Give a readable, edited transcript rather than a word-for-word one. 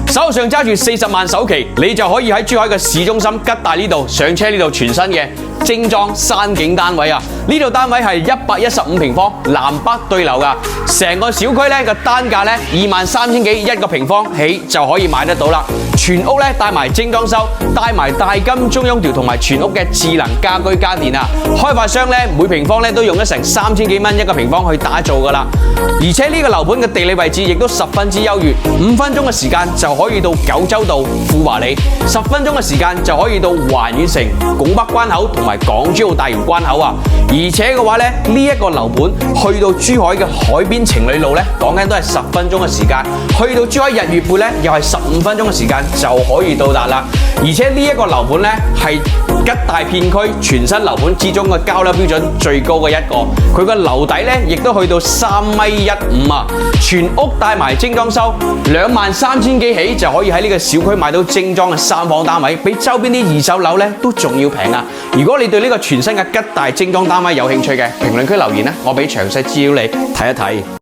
手上揸住40萬首期，你就可以喺珠海嘅市中心吉大呢度上車呢度全新嘅精裝山景單位啊！呢度單位係115平方，南北對流噶，成個小區咧個單價咧23000幾一個平方起就可以買得到啦。全屋咧帶埋精裝修，帶埋大金中央調同埋全屋嘅智能家居家電啊！開發商咧每平方咧都用咗成3000幾蚊一個平方去打造噶啦，而且呢個樓盤嘅地理位置亦都十分之優越，5分鐘嘅時間就可以到九州道富華里，10分鐘嘅時間就可以到環宇城、拱北關口同埋港珠澳大橋關口啊！而且嘅話咧，呢一個樓盤去到珠海嘅海邊情侶路咧，講緊都係10分鐘嘅時間；去到珠海日月貝咧，又係15分鐘嘅時間就可以到達啦。而且呢一個樓盤咧係吉大片區全新樓盤之中嘅交樓標準最高嘅一個，佢個樓底咧亦都去到3.15米啊！全屋帶埋精裝修，23000幾起就可以喺呢個小區買到精裝嘅3房單位，比周邊啲二手樓咧都仲要平啊！如果你對呢個全新嘅吉大精裝單位有興趣嘅，評論區留言咧，我俾詳細資料你睇一睇。